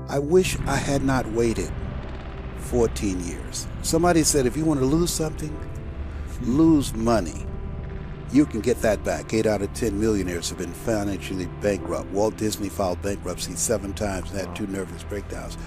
I wish I had not waited 14 years. Somebody said if you want to lose something, lose money. You can get that back. 8 out of 10 millionaires have been financially bankrupt. Walt Disney filed bankruptcy 7 times and had 2 nervous breakdowns.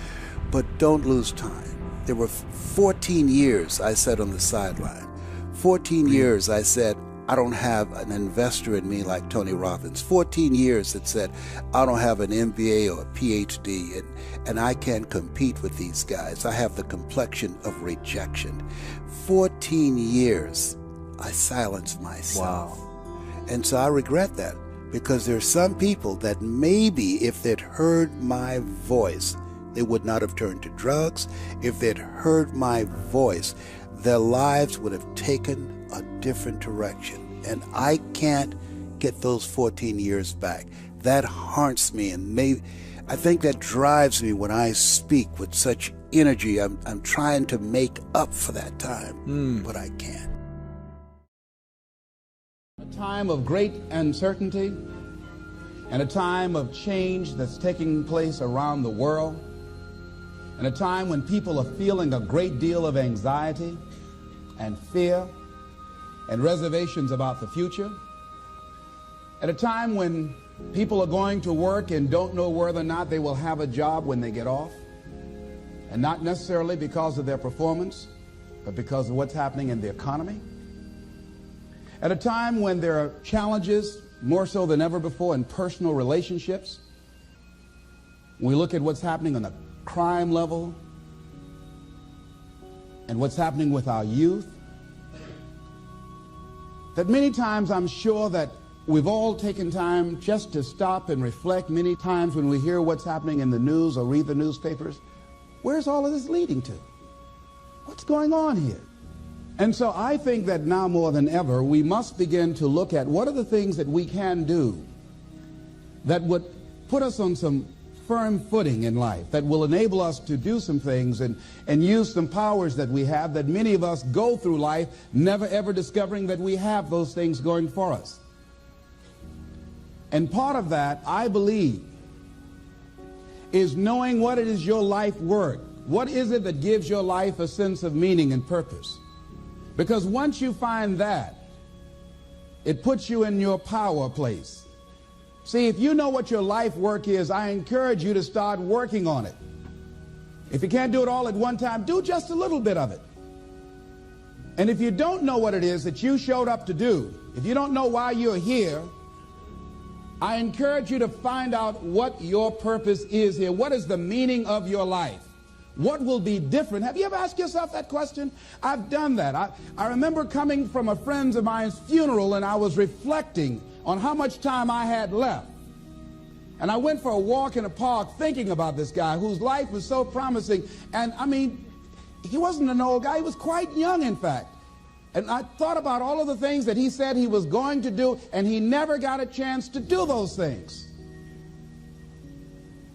But don't lose time. There were 14 years I sat on the sideline. 14 years I said, I don't have an investor in me like Tony Robbins. 14 years that said, I don't have an MBA or a PhD, and I can't compete with these guys. I have the complexion of rejection. 14 years I silenced myself. Wow. And so I regret that, because there are some people that maybe if they'd heard my voice, they would not have turned to drugs. If they'd heard my voice, their lives would have taken a different direction. And I can't get those 14 years back. That haunts me, and I think that drives me when I speak with such energy. I'm trying to make up for that time, but I can't. A time of great uncertainty and a time of change that's taking place around the world, and a time when people are feeling a great deal of anxiety and fear and reservations about the future, at a time when people are going to work and don't know whether or not they will have a job when they get off, and not necessarily because of their performance, but because of what's happening in the economy. At a time when there are challenges, more so than ever before, in personal relationships. When we look at what's happening on the crime level and what's happening with our youth, that many times I'm sure that we've all taken time just to stop and reflect. Many times when we hear what's happening in the news or read the newspapers, where's all of this leading to? What's going on here? And so I think that now more than ever, we must begin to look at what are the things that we can do that would put us on some firm footing in life, that will enable us to do some things and use some powers that we have, that many of us go through life never ever discovering that we have those things going for us. And part of that, I believe, is knowing what it is your life worth. What is it that gives your life a sense of meaning and purpose? Because once you find that, it puts you in your power place. See, if you know what your life work is, I encourage you to start working on it. If you can't do it all at one time, do just a little bit of it. And if you don't know what it is that you showed up to do, if you don't know why you're here, I encourage you to find out what your purpose is here. What is the meaning of your life? What will be different? Have you ever asked yourself that question? I've done that. I remember coming from a friend of mine's funeral, and I was reflecting on how much time I had left. And I went for a walk in a park thinking about this guy whose life was so promising. And I mean, he wasn't an old guy. He was quite young, in fact. And I thought about all of the things that he said he was going to do, and he never got a chance to do those things.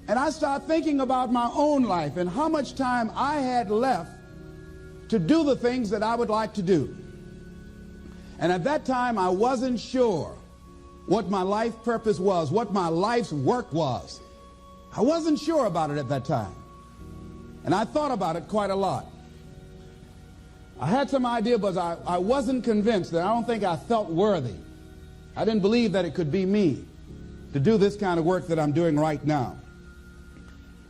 And I started thinking about my own life and how much time I had left to do the things that I would like to do. And at that time, I wasn't sure what my life purpose was, what my life's work was. I wasn't sure about it at that time. And I thought about it quite a lot. I had some idea, but I wasn't convinced. That I don't think I felt worthy. I didn't believe that it could be me to do this kind of work that I'm doing right now.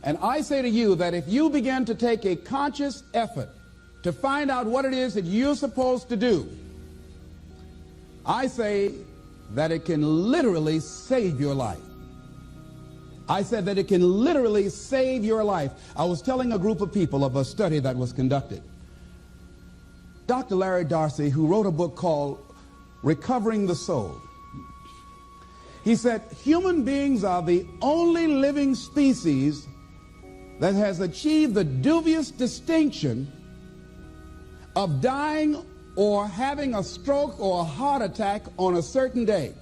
And I say to you that if you begin to take a conscious effort to find out what it is that you're supposed to do, I say that it can literally save your life. I said that it can literally save your life. I was telling a group of people of a study that was conducted. Dr. Larry Darcy, who wrote a book called Recovering the Soul, he said, human beings are the only living species that has achieved the dubious distinction of dying or having a stroke or a heart attack on a certain day.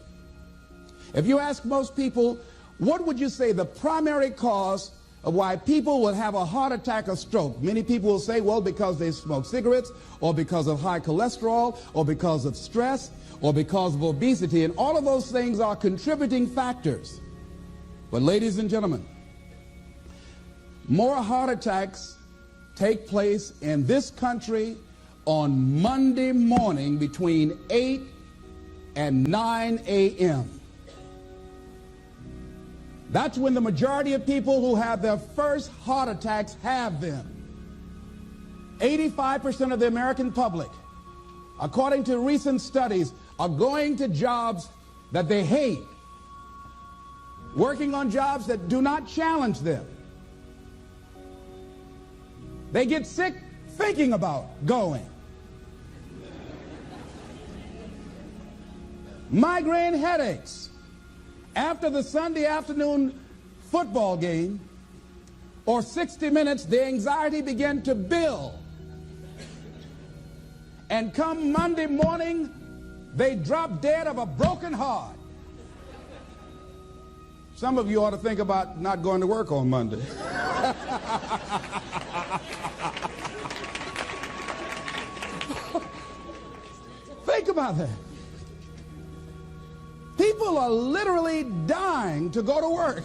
If you ask most people, what would you say the primary cause of why people will have a heart attack or stroke? Many people will say, well, because they smoke cigarettes, or because of high cholesterol, or because of stress, or because of obesity, and all of those things are contributing factors. But ladies and gentlemen, more heart attacks take place in this country on Monday morning between 8 and 9 a.m. That's when the majority of people who have their first heart attacks have them. 85% of the American public, according to recent studies, are going to jobs that they hate, working on jobs that do not challenge them. They get sick thinking about going. Migraine headaches. After the Sunday afternoon football game or 60 minutes, the anxiety began to build. And come Monday morning, they drop dead of a broken heart. Some of you ought to think about not going to work on Monday. Think about that. People are literally dying to go to work.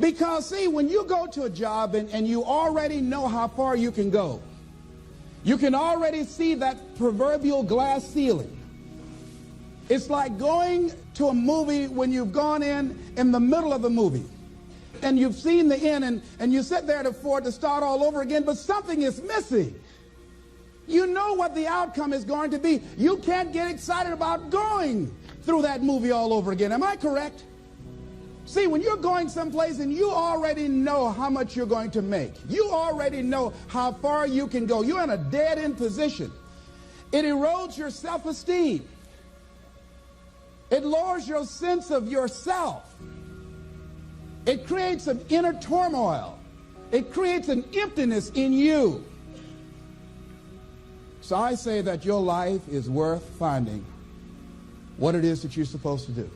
Because, see, when you go to a job and you already know how far you can go, you can already see that proverbial glass ceiling. It's like going to a movie when you've gone in the middle of the movie. And you've seen the end, and you sit there for it to start all over again, but something is missing. You know what the outcome is going to be. You can't get excited about going through that movie all over again. Am I correct? See, when you're going someplace and you already know how much you're going to make, you already know how far you can go, you're in a dead-end position. It erodes your self-esteem. It lowers your sense of yourself. It creates an inner turmoil. It creates an emptiness in you. So I say that your life is worth finding what it is that you're supposed to do.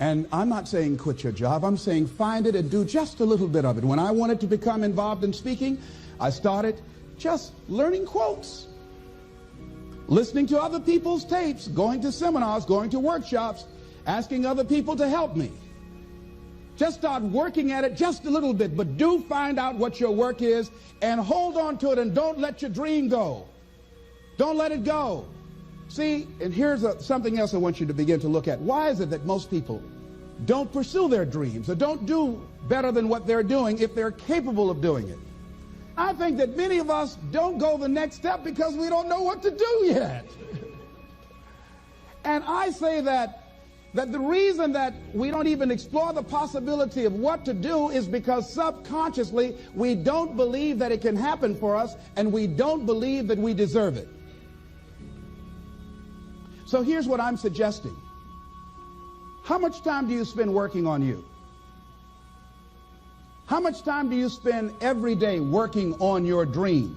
And I'm not saying quit your job. I'm saying find it and do just a little bit of it. When I wanted to become involved in speaking, I started just learning quotes, listening to other people's tapes, going to seminars, going to workshops, asking other people to help me. Just start working at it just a little bit, but do find out what your work is and hold on to it and don't let your dream go. Don't let it go. See, and here's something else I want you to begin to look at. Why is it that most people don't pursue their dreams or don't do better than what they're doing if they're capable of doing it? I think that many of us don't go the next step because we don't know what to do yet. And I say that the reason that we don't even explore the possibility of what to do is because subconsciously we don't believe that it can happen for us, and we don't believe that we deserve it. So here's what I'm suggesting. How much time do you spend working on you? How much time do you spend every day working on your dream?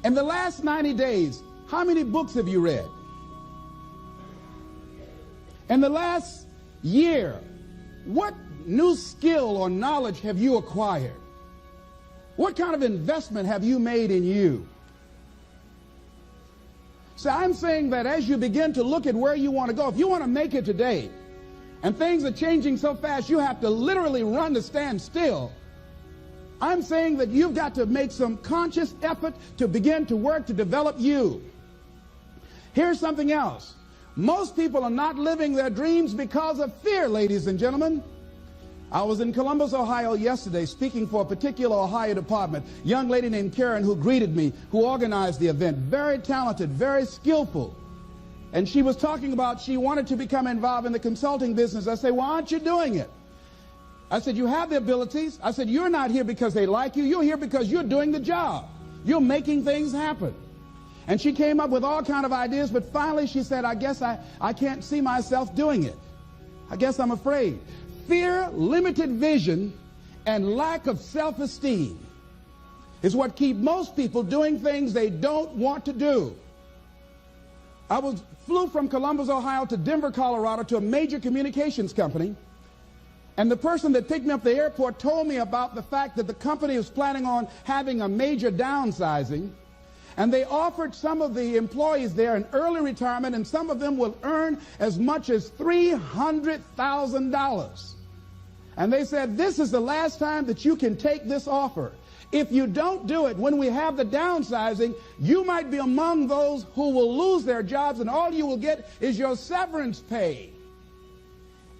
In the last 90 days, how many books have you read? In the last year, what new skill or knowledge have you acquired? What kind of investment have you made in you? So I'm saying that as you begin to look at where you want to go, if you want to make it today, and things are changing so fast you have to literally run to stand still, I'm saying that you've got to make some conscious effort to begin to work to develop you. Here's something else. Most people are not living their dreams because of fear, ladies and gentlemen. I was in Columbus, Ohio yesterday speaking for a particular Ohio department. A young lady named Karen who greeted me, who organized the event. Very talented, very skillful. And she was talking about she wanted to become involved in the consulting business. I said, why aren't you doing it? I said, you have the abilities. I said, you're not here because they like you. You're here because you're doing the job. You're making things happen. And she came up with all kind of ideas, but finally she said, I guess I can't see myself doing it. I guess I'm afraid. Fear, limited vision, and lack of self-esteem is what keep most people doing things they don't want to do. I flew from Columbus, Ohio to Denver, Colorado to a major communications company And the person that picked me up at the airport told me about the fact that the company was planning on having a major downsizing, and they offered some of the employees there an early retirement, and some of them will earn as much as $300,000. And they said, this is the last time that you can take this offer. If you don't do it, when we have the downsizing, you might be among those who will lose their jobs, and all you will get is your severance pay.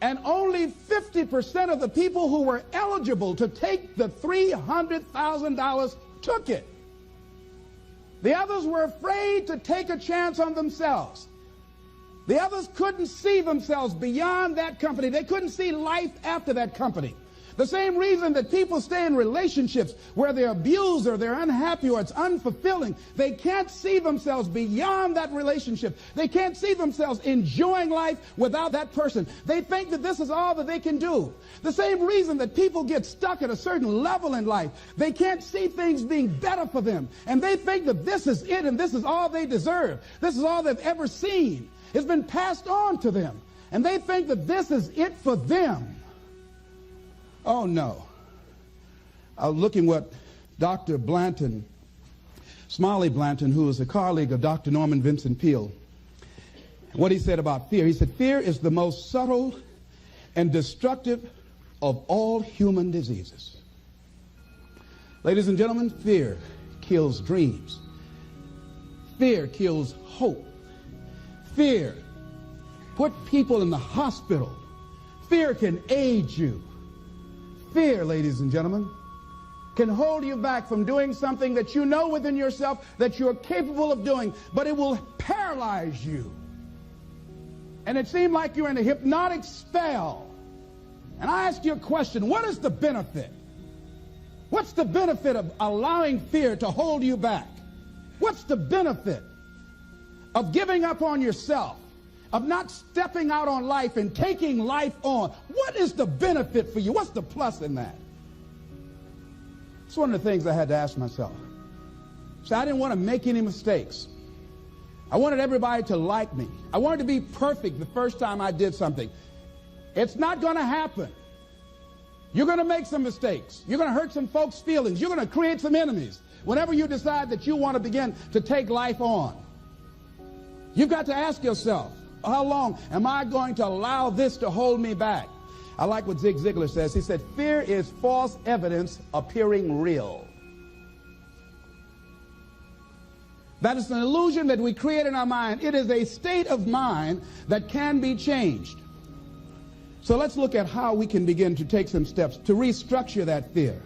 And only 50% of the people who were eligible to take the $300,000 took it. The others were afraid to take a chance on themselves. The others couldn't see themselves beyond that company. They couldn't see life after that company. The same reason that people stay in relationships where they're abused or they're unhappy or it's unfulfilling. They can't see themselves beyond that relationship. They can't see themselves enjoying life without that person. They think that this is all that they can do. The same reason that people get stuck at a certain level in life. They can't see things being better for them. And they think that this is it and this is all they deserve. This is all they've ever seen. It's been passed on to them. And they think that this is it for them. Oh, no. I was looking what Dr. Blanton, Smiley Blanton, who is a colleague of Dr. Norman Vincent Peale, what he said about fear. He said, fear is the most subtle and destructive of all human diseases. Ladies and gentlemen, fear kills dreams. Fear kills hope. Fear put people in the hospital. Fear can age you. Fear, ladies and gentlemen, can hold you back from doing something that you know within yourself that you're capable of doing, but it will paralyze you. And it seemed like you're in a hypnotic spell. And I ask you a question, what is the benefit? What's the benefit of allowing fear to hold you back? What's the benefit of giving up on yourself? Of not stepping out on life and taking life on? What is the benefit for you? What's the plus in that? It's one of the things I had to ask myself. So I didn't want to make any mistakes. I wanted everybody to like me. I wanted to be perfect the first time I did something. It's not going to happen. You're going to make some mistakes. You're going to hurt some folks' feelings. You're going to create some enemies whenever you decide that you want to begin to take life on. You've got to ask yourself, how long am I going to allow this to hold me back? I like what Zig Ziglar says. He said, fear is false evidence appearing real. That is an illusion that we create in our mind. It is a state of mind that can be changed. So let's look at how we can begin to take some steps to restructure that fear,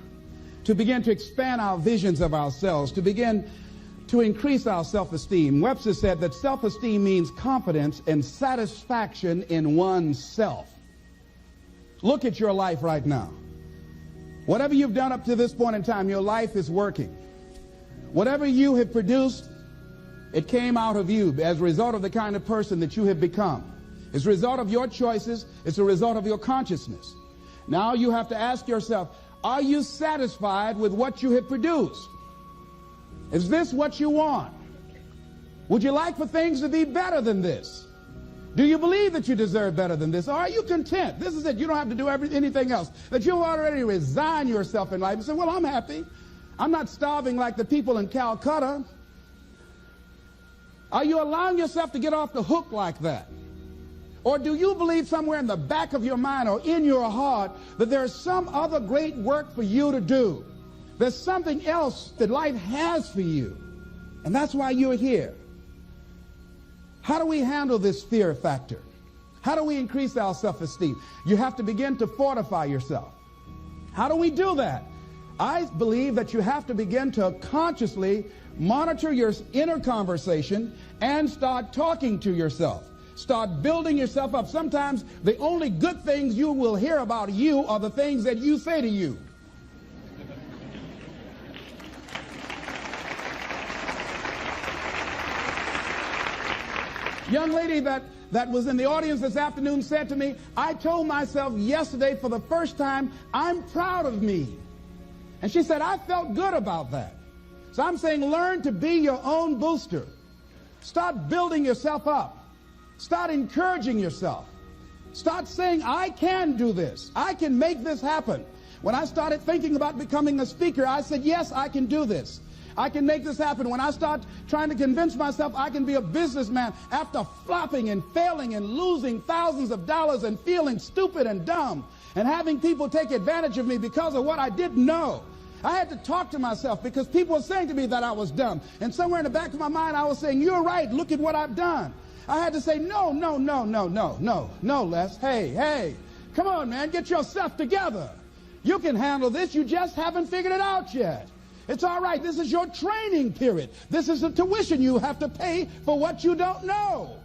to begin to expand our visions of ourselves, to begin to increase our self-esteem. Webster said that self-esteem means confidence and satisfaction in oneself. Look at your life right now. Whatever you've done up to this point in time, your life is working. Whatever you have produced, it came out of you as a result of the kind of person that you have become. It's a result of your choices. It's a result of your consciousness. Now you have to ask yourself, are you satisfied with what you have produced? Is this what you want? Would you like for things to be better than this? Do you believe that you deserve better than this? Or are you content? This is it. You don't have to do anything else. That you've already resigned yourself in life and say, well, I'm happy. I'm not starving like the people in Calcutta. Are you allowing yourself to get off the hook like that? Or do you believe somewhere in the back of your mind or in your heart that there's some other great work for you to do? There's something else that life has for you. And that's why you're here. How do we handle this fear factor? How do we increase our self-esteem? You have to begin to fortify yourself. How do we do that? I believe that you have to begin to consciously monitor your inner conversation and start talking to yourself. Start building yourself up. Sometimes the only good things you will hear about you are the things that you say to you. Young lady that was in the audience this afternoon said to me, I told myself yesterday for the first time, I'm proud of me. And she said, I felt good about that. So I'm saying learn to be your own booster. Start building yourself up. Start encouraging yourself. Start saying, I can do this. I can make this happen. When I started thinking about becoming a speaker, I said, yes, I can do this. I can make this happen. When I start trying to convince myself I can be a businessman after flopping and failing and losing thousands of dollars and feeling stupid and dumb and having people take advantage of me because of what I didn't know, I had to talk to myself because people were saying to me that I was dumb. And somewhere in the back of my mind, I was saying, you're right. Look at what I've done. I had to say, no, Les. Hey, come on, man. Get yourself together. You can handle this. You just haven't figured it out yet. It's all right. This is your training period. This is the tuition you have to pay for what you don't know.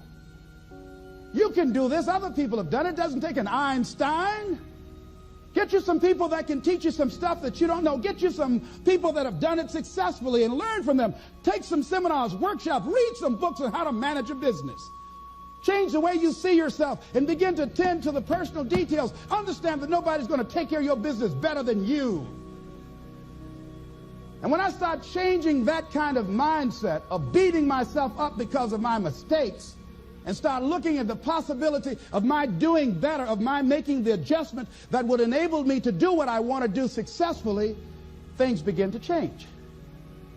You can do this. Other people have done it. It doesn't take an Einstein. Get you some people that can teach you some stuff that you don't know. Get you some people that have done it successfully and learn from them. Take some seminars, workshops, read some books on how to manage a business. Change the way you see yourself and begin to tend to the personal details. Understand that nobody's going to take care of your business better than you. And when I start changing that kind of mindset of beating myself up because of my mistakes and start looking at the possibility of my doing better, of my making the adjustment that would enable me to do what I want to do successfully, things begin to change.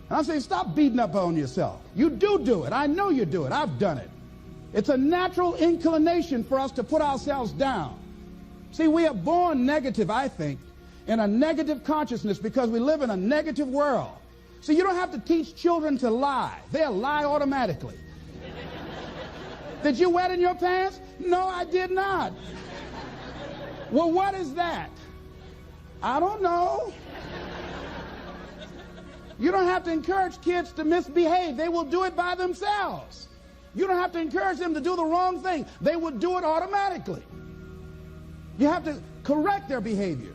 And I'm saying, stop beating up on yourself. You do it. I know you do it. I've done it. It's a natural inclination for us to put ourselves down. See, we are born negative, I think, in a negative consciousness because we live in a negative world. See, you don't have to teach children to lie. They'll lie automatically. Did you wet in your pants? No, I did not. Well, what is that? I don't know. You don't have to encourage kids to misbehave. They will do it by themselves. You don't have to encourage them to do the wrong thing. They will do it automatically. You have to correct their behavior.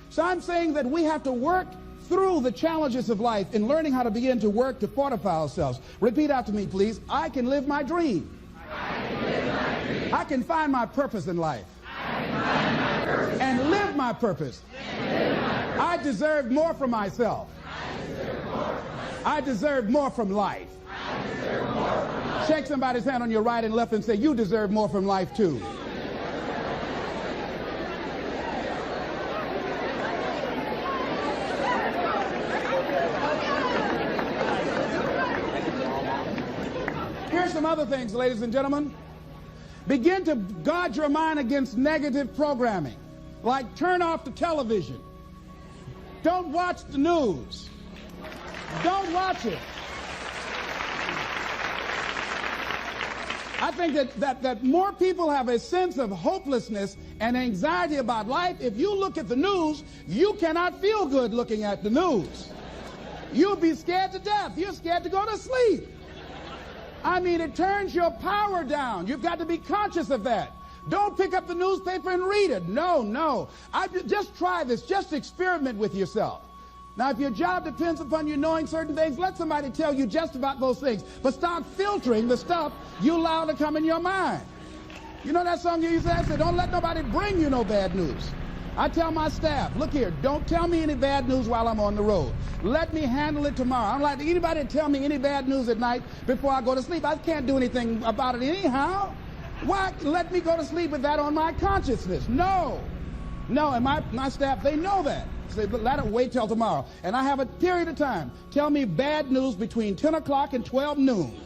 So I'm saying that we have to work through the challenges of life in learning how to begin to work to fortify ourselves. Repeat after me, please. I can live my dream. I can find my purpose in life. And live my purpose. I deserve more from myself. I deserve more from life. Shake somebody's hand on your right and left and say, you deserve more from life too. Here's some other things, ladies and gentlemen. Begin to guard your mind against negative programming, like turn off the television. Don't watch the news. Don't watch it. I think that more people have a sense of hopelessness and anxiety about life. If you look at the news, you cannot feel good looking at the news. You'll be scared to death. You're scared to go to sleep. I mean, it turns your power down. You've got to be conscious of that. Don't pick up the newspaper and read it. No. Just try this. Just experiment with yourself. Now, if your job depends upon you knowing certain things, let somebody tell you just about those things. But start filtering the stuff you allow to come in your mind. You know that song you used to say, don't let nobody bring you no bad news. I tell my staff, look here, don't tell me any bad news while I'm on the road. Let me handle it tomorrow. I don't like anybody to tell me any bad news at night before I go to sleep. I can't do anything about it anyhow. Why let me go to sleep with that on my consciousness? No, and my staff, they know that. So they let it wait till tomorrow. And I have a period of time. Tell me bad news between 10 o'clock and 12 noon.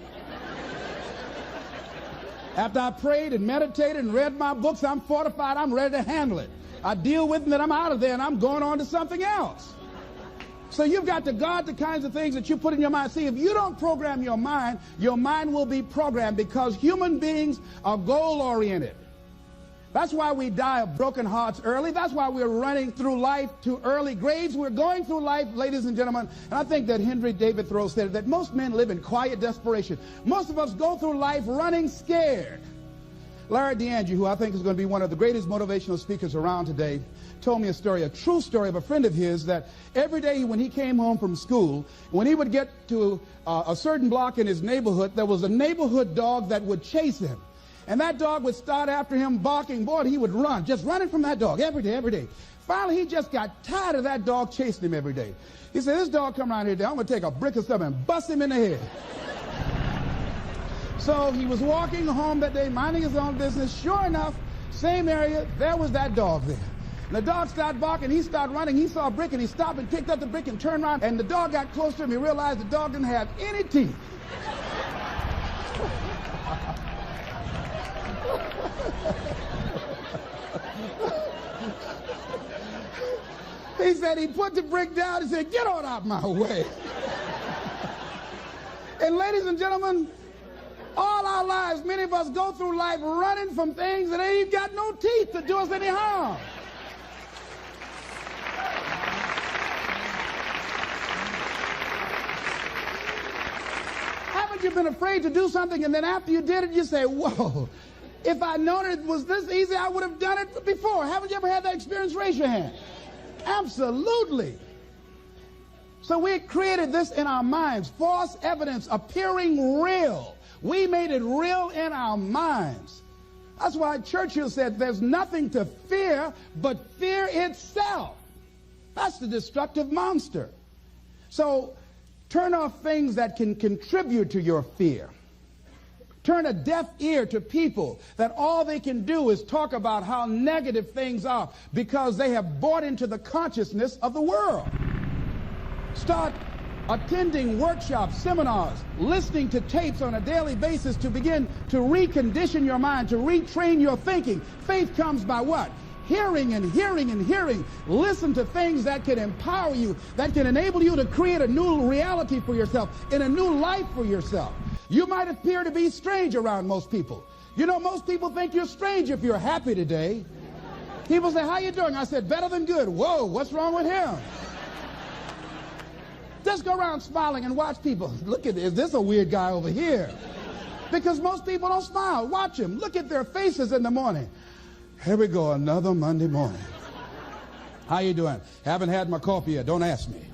After I prayed and meditated and read my books, I'm fortified, I'm ready to handle it. I deal with them and I'm out of there and I'm going on to something else. So you've got to guard the kinds of things that you put in your mind. See, if you don't program your mind will be programmed because human beings are goal-oriented. That's why we die of broken hearts early. That's why we're running through life to early graves. We're going through life, ladies and gentlemen, and I think that Henry David Thoreau said that most men live in quiet desperation. Most of us go through life running scared. Larry DeAndre, who I think is going to be one of the greatest motivational speakers around today, told me a story, a true story of a friend of his that every day when he came home from school, when he would get to a certain block in his neighborhood, there was a neighborhood dog that would chase him. And that dog would start after him barking. Boy, he would run, just running from that dog every day. Finally, he just got tired of that dog chasing him every day. He said, this dog come around here today, I'm going to take a brick or something and bust him in the head. So he was walking home that day, minding his own business. Sure enough, Same area, there was that dog there. And the dog started barking, he started running, he saw a brick and he stopped and picked up the brick and turned around, and the dog got close to him. He realized the dog didn't have any teeth. He said he put the brick down and said, "Get on out my way." And ladies and gentlemen, all our lives, many of us go through life running from things that ain't got no teeth to do us any harm. Haven't you been afraid to do something and then after you did it, you say, "Whoa, if I'd known it was this easy, I would have done it before"? Haven't you ever had that experience? Raise your hand. Absolutely. So we created this in our minds, false evidence appearing real. We made it real in our minds. That's why Churchill said there's nothing to fear but fear itself. That's the destructive monster. So turn off things that can contribute to your fear. Turn a deaf ear to people that all they can do is talk about how negative things are because they have bought into the consciousness of the world. Start attending workshops, seminars, listening to tapes on a daily basis to begin to recondition your mind, to retrain your thinking. Faith comes by what? Hearing and hearing and hearing. Listen to things that can empower you, that can enable you to create a new reality for yourself and a new life for yourself. You might appear to be strange around most people. You know, most people think you're strange if you're happy today. People say, "How you doing?" I said, "Better than good." "Whoa, what's wrong with him?" Just go around smiling and watch people. Look at this. Is this a weird guy over here? Because most people don't smile. Watch them. Look at their faces in the morning. Here we go, another Monday morning. "How you doing?" "Haven't had my coffee yet. Don't ask me."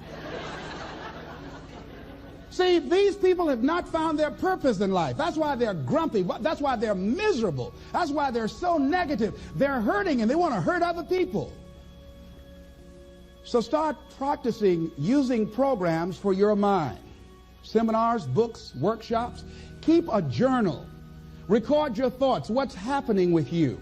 See, these people have not found their purpose in life. That's why they're grumpy. That's why they're miserable. That's why they're so negative. They're hurting and they want to hurt other people. So start practicing using programs for your mind. Seminars, books, workshops. Keep a journal. Record your thoughts. What's happening with you?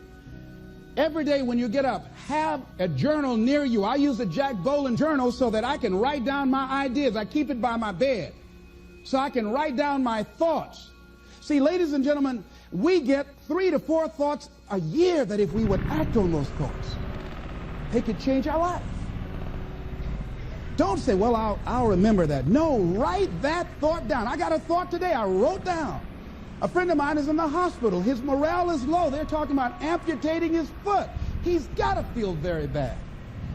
Every day when you get up, have a journal near you. I use a Jack Boland journal so that I can write down my ideas. I keep it by my bed so I can write down my thoughts. See, ladies and gentlemen, we get 3 to 4 thoughts a year that if we would act on those thoughts, they could change our life. Don't say, "Well, I'll remember that." No, write that thought down. I got a thought today I wrote down. A friend of mine is in the hospital. His morale is low. They're talking about amputating his foot. He's got to feel very bad.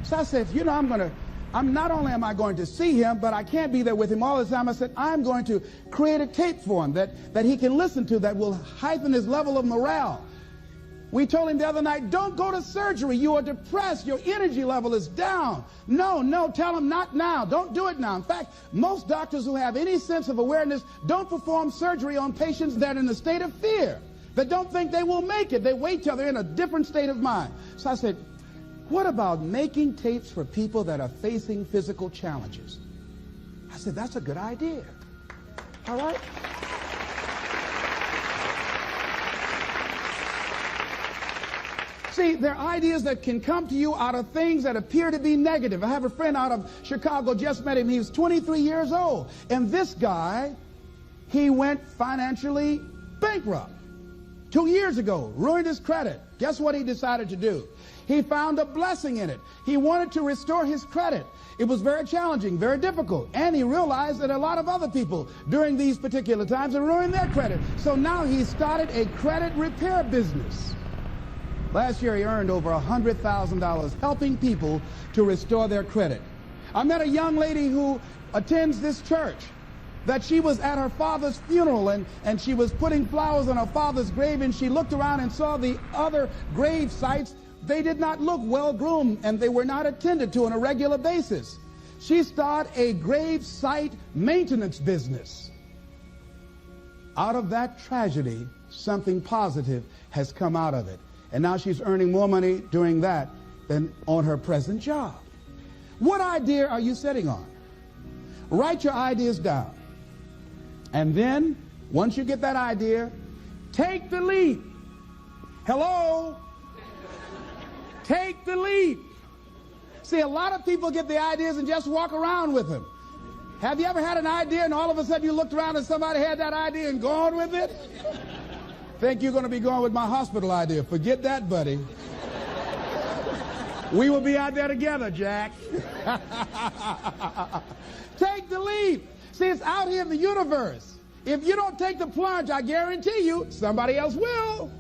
So I said, you know, I'm not only am I going to see him, but I can't be there with him all the time. I said, I'm going to create a tape for him that he can listen to that will heighten his level of morale. We told him the other night, "Don't go to surgery. You are depressed. Your energy level is down." No, tell him not now. Don't do it now. In fact, most doctors who have any sense of awareness don't perform surgery on patients that are in a state of fear, that don't think they will make it. They wait till they're in a different state of mind. So I said, what about making tapes for people that are facing physical challenges? I said, that's a good idea. All right? See, there are ideas that can come to you out of things that appear to be negative. I have a friend out of Chicago, just met him. He was 23 years old. And this guy, he went financially bankrupt 2 years ago, ruined his credit. Guess what he decided to do? He found a blessing in it. He wanted to restore his credit. It was very challenging, very difficult. And he realized that a lot of other people during these particular times are ruining their credit. So now he started a credit repair business. Last year he earned over $100,000 helping people to restore their credit. I met a young lady who attends this church, that she was at her father's funeral and she was putting flowers on her father's grave, and she looked around and saw the other grave sites. They did not look well groomed and they were not attended to on a regular basis. She started a grave site maintenance business. Out of that tragedy, something positive has come out of it. And now she's earning more money doing that than on her present job. What idea are you sitting on? Write your ideas down. And then, once you get that idea, take the leap. Hello? Take the leap. See, a lot of people get the ideas and just walk around with them. Have you ever had an idea and all of a sudden you looked around and somebody had that idea and gone with it? Think you're going to be going with my hospital idea. Forget that, buddy. We will be out there together, Jack. Take the leap. See, it's out here in the universe. If you don't take the plunge, I guarantee you, somebody else will.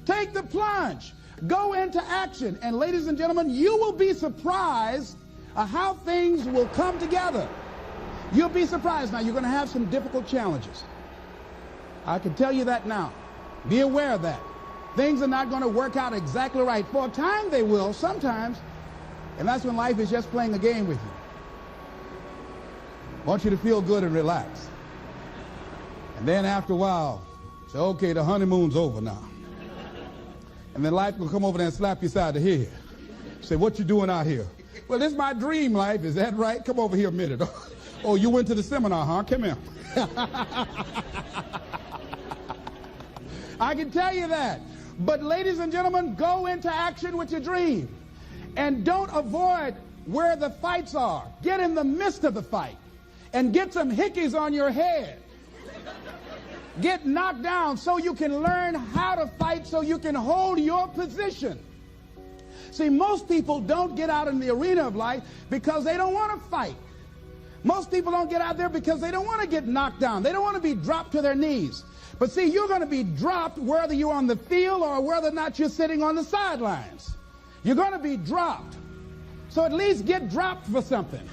Take the plunge. Go into action. And ladies and gentlemen, you will be surprised at how things will come together. You'll be surprised. Now, you're going to have some difficult challenges. I can tell you that now. Be aware of that. Things are not going to work out exactly right. For a time they will, sometimes. And that's when life is just playing a game with you. I want you to feel good and relax. And then after a while, say, okay, the honeymoon's over now. And then life will come over there and slap you side the head. Say, what you doing out here? Well, this is my dream life. Is that right? Come over here a minute. Oh, you went to the seminar, huh? Come here. I can tell you that. But ladies and gentlemen, go into action with your dream. And don't avoid where the fights are. Get in the midst of the fight. And get some hickeys on your head. Get knocked down so you can learn how to fight, so you can hold your position. See, most people don't get out in the arena of life because they don't want to fight. Most people don't get out there because they don't want to get knocked down. They don't want to be dropped to their knees. But see, you're going to be dropped whether you're on the field or whether or not you're sitting on the sidelines. You're going to be dropped. So at least get dropped for something.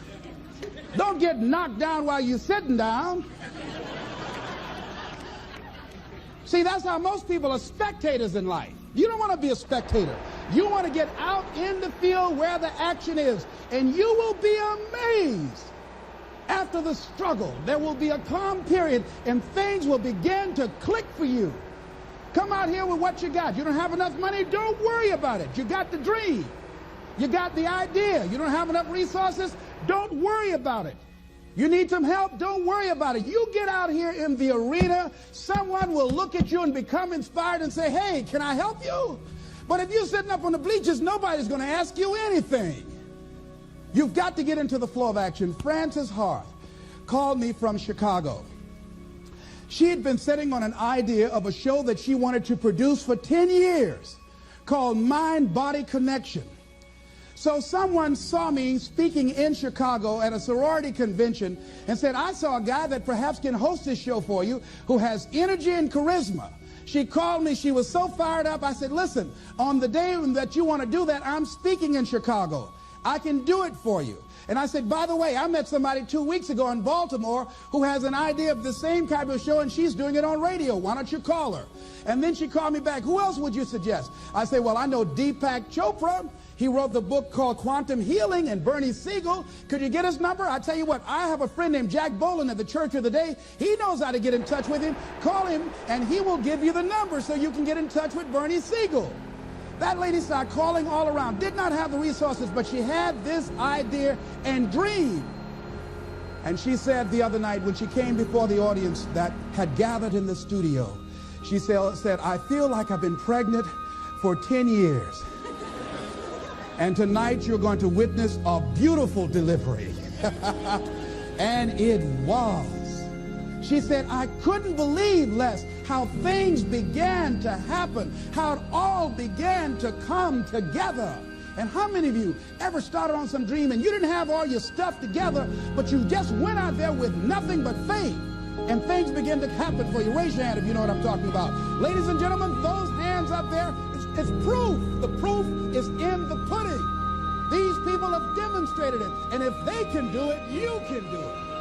Don't get knocked down while you're sitting down. See, that's how most people are spectators in life. You don't want to be a spectator. You want to get out in the field where the action is. And you will be amazed. After the struggle, there will be a calm period and things will begin to click for you. Come out here with what you got. You don't have enough money? Don't worry about it. You got the dream. You got the idea. You don't have enough resources? Don't worry about it. You need some help? Don't worry about it. You get out here in the arena, someone will look at you and become inspired and say, hey, can I help you? But if you're sitting up on the bleachers, nobody's going to ask you anything. You've got to get into the flow of action. Frances Harth called me from Chicago. She had been sitting on an idea of a show that she wanted to produce for 10 years called Mind-Body Connection. So someone saw me speaking in Chicago at a sorority convention and said, I saw a guy that perhaps can host this show for you who has energy and charisma. She called me. She was so fired up. I said, listen, on the day that you want to do that, I'm speaking in Chicago. I can do it for you. And I said, by the way, I met somebody 2 weeks ago in Baltimore who has an idea of the same type of show, and she's doing it on radio. Why don't you call her? And then she called me back. Who else would you suggest? I said, well, I know Deepak Chopra. He wrote the book called Quantum Healing, and Bernie Siegel. Could you get his number? I tell you what, I have a friend named Jack Boland at the Church of the Day. He knows how to get in touch with him. Call him, and he will give you the number so you can get in touch with Bernie Siegel. That lady started calling all around. Did not have the resources, but she had this idea and dream. And she said the other night when she came before the audience that had gathered in the studio, she said, I feel like I've been pregnant for 10 years. And tonight you're going to witness a beautiful delivery. And it was. She said, I couldn't believe, Les, how things began to happen, how it all began to come together. And how many of you ever started on some dream and you didn't have all your stuff together, but you just went out there with nothing but faith, and things began to happen for you? Raise your hand if you know what I'm talking about. Ladies and gentlemen, those hands up there, it's proof. The proof is in the pudding. These people have demonstrated it. And if they can do it, you can do it.